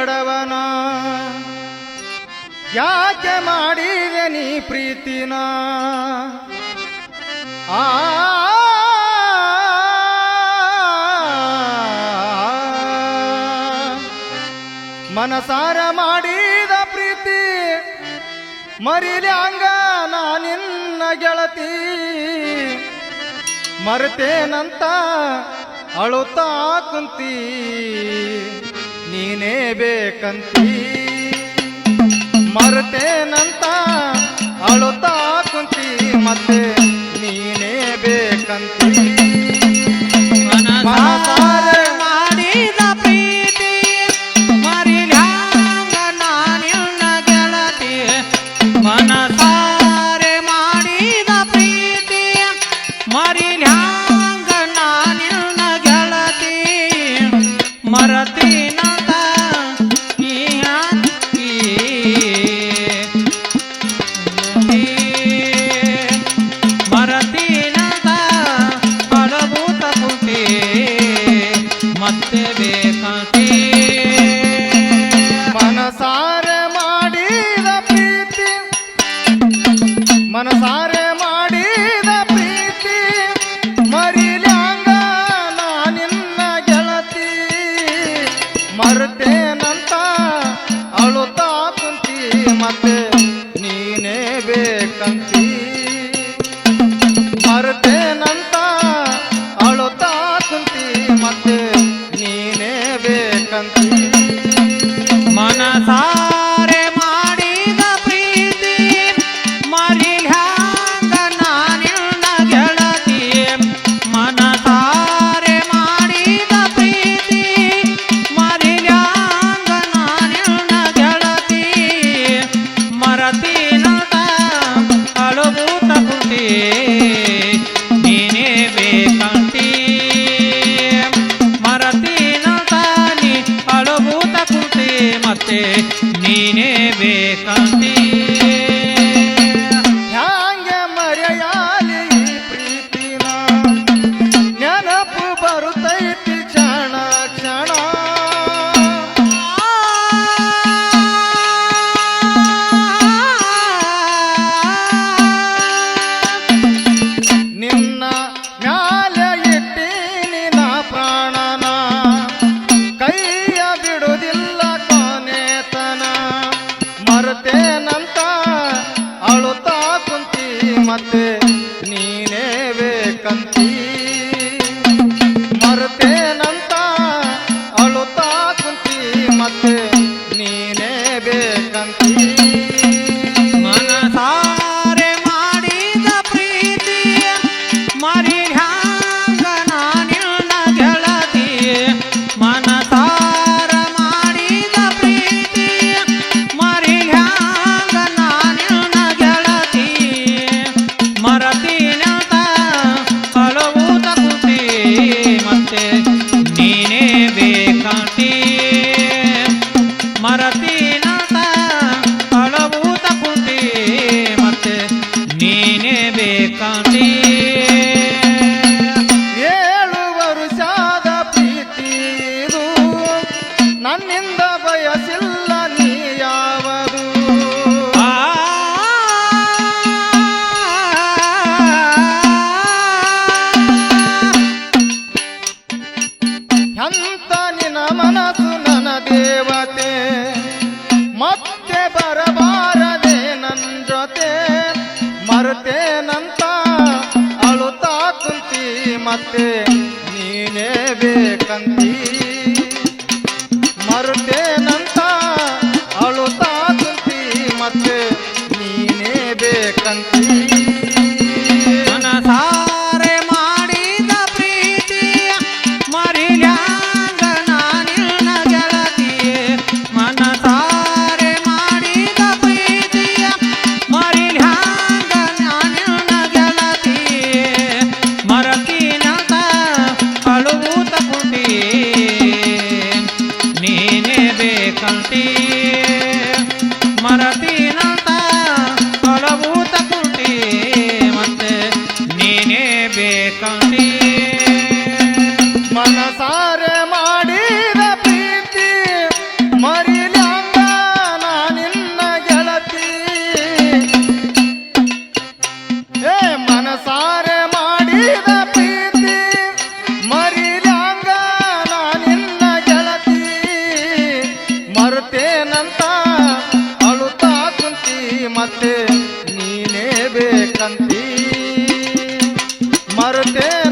ಬಡವನ ಯಾಕೆ ಮಾಡಿದೆ ನೀ ಪ್ರೀತಿನ ಆ ಮನಸಾರ ಮಾಡಿದ ಪ್ರೀತಿ ಮರಿಲ್ಯಾಂಗ ನಾ ನಿನ್ನ ಗೆಳತಿ ಮರೆತೇನಂತ ಅಳುತ್ತಾ ಕುಂತಿ ನೀನೇ ಬೇಕಂತಿ ಮರೆತೇನಂತ ಅಳುತ್ತಾ ಕುಂತಿ ಮತ್ತೆ ನೀನೇ ಬೇಕಂತಿ ಮನಸಾರ ಮಾಡಿದ ಪ್ರೀತಿ ಮರಿಲ್ಯಾಂಗ ನಾ ನಿನ್ನ ಗೆಳತಿ ಮನಸಾರೆ ಮಾಡಿದ ಪ್ರೀತಿ ಮರಿಲ್ಯಾಂಗ ನಾ ನಿನ್ನ ಗೆಳತಿ ಮರತಿನಂತ ಮರತಿನಂತ ಬಲಭೂತ ಪುಟಿ ಮತ್ತೆ ಬೇಕಂತಿ ಮನಸಾರೆ ಮಾಡಿದ ಪ್ರೀತಿ ಮನಸಾರೆ ಮಾಡಿದ ಪ್ರೀತಿ ಮರಿಲ್ಯಾಂಗ ನಾ ನಿನ್ನ ಗೆಳತಿ ಮರೆತೇನಂತ ಅಳುತ್ತಾ ಕುಂತಿ ಮತ್ತೆ ನೀನೇ ಬೇಕಂತಿ ಮರೆತೇನಂತ ಅಳುತ್ತಾ ಕುಂತಿ ಮತ್ತೆ ನೀನೇ ಬೇಕಂತಿ ಮನಸಾರೆ ಮಾಡಿದ ಪ್ರೀತಿ ಮರಿಲ್ಯಾಂಗ ನಾ ನಿನ್ನ ಗೆಳತಿ ಮನಸಾರೆ ಮಾಡಿದ ಪ್ರೀತಿ ಮರಿಲ್ಯಾಂಗ ನಾ ನಿನ್ನ ಗೆಳತಿ ಮರತಿನಂತ ಅಳುಭೂತ ಕುಂತಿ ನೀನೇ ಬೇಕಂತಿ ಮರತಿನಂತ ನೀ ಅಳುಭೂತ ಕುಂತಿ ಮತ್ತೆ ನೀನೇ ಬೇಕಂತಿ ಹ್ಯಾಂಗೆ ಮರೆಯಾಲಿ ಈ ಪ್ರೀತಿನ ನೆನಪು ಬರುತ್ತೈತಿ ಕ್ಷಣ ಕ್ಷಣ ನಿನ್ನ ಮ್ಯಾಲೆ ಇಟ್ಟೀನಿ ನಾ ಪ್ರಾಣನ ಕೈಯ ಬಿಡುವುದಿಲ್ಲ ಕೊನೆತನ ಮರೆತೇನಂತ ಅಳುತ್ತಾ ಕುಂತಿ ಮತ್ತೆ ನೀನೇ ಬೇಕಂತಿ ಮರೆತೇನಂತ ಅಳುತ್ತಾ ಕುಂತಿ ಮತ್ತೆ ನೀನೇ ಬೇಕಂತಿ ಮನಸಾರೆ ಮಾಡಿದ ಪ್ರೀತಿ ಮರಿಲ್ಯಾಂಗ ನಾ ನಿನ್ನ ಗೆಳತಿ ಮನಸಾರ ಮಾಡಿದ ಪ್ರೀತಿ ಮರಿಲ್ಯಾಂಗ ನಾ ನಿನ್ನ ಗೆಳತಿ ಮರತಿನಂತ ಅಳುಭೂತ ಕುಂತಿ ಮತ್ತೆ ನೀನೇ ಬೇಕಂತಿ ಮರತಿನಂತ ಅಳುಭೂತ ಕುಂತಿ ಮತ್ತೆ ನೀನೇ ಬೇಕಂತಿ 7 ವರುಷದ ಪ್ರೀತಿ ಇದು ನನ್ನಿಂದ ಬಯಸಿಲ್ಲ ನೀ ಯಾವುದು ಎಂತ ನಿನ್ನ ಮನಸ್ಸು ನನ್ನ ದೇವತೆ ಮತ್ತೆ ಬರಬಾರದೆ ನನ್ ಜೊತೆ ಮರೆತೇನಂತ ಅಳುತ್ತಾ ಕುಂತಿ ಮತ್ತೆ ನೀನೇ ಬೇಕಂತಿ ಮರೆತೇನಂತ ಅಳುತ್ತಾ ಕುಂತಿ ಮತ್ತೆ ನೀನೇ ಬೇಕಂತಿ ಮನಸಾರೆ ಮಾಡಿದ ಪ್ರೀತಿ ಮರಿಲ್ಯಾಂಗ ನಾ ನಿನ್ನ ಗೆಳತಿ ಮನಸಾರೆ ಮಾಡಿದ ಪ್ರೀತಿ ಮರಿಲ್ಯಾಂಗ ನಾ ನಿನ್ನ ಗೆಳತಿ ಮರತಿನಂತ ಅಳುಭೂತ ಕುಂತಿ ನೀನೇ ಬೇಕಂತಿ ಮರತಿನಂತ ಅಳುಭೂತ ಕುಂತಿ ಮತ್ತೆ ನೀನೇ ಬೇಕಂತಿ ಮನಸಾರೆ ಮಾಡಿದ ಪ್ರೀತಿ ಮರಿ ಬಿಟ್ಟೇನ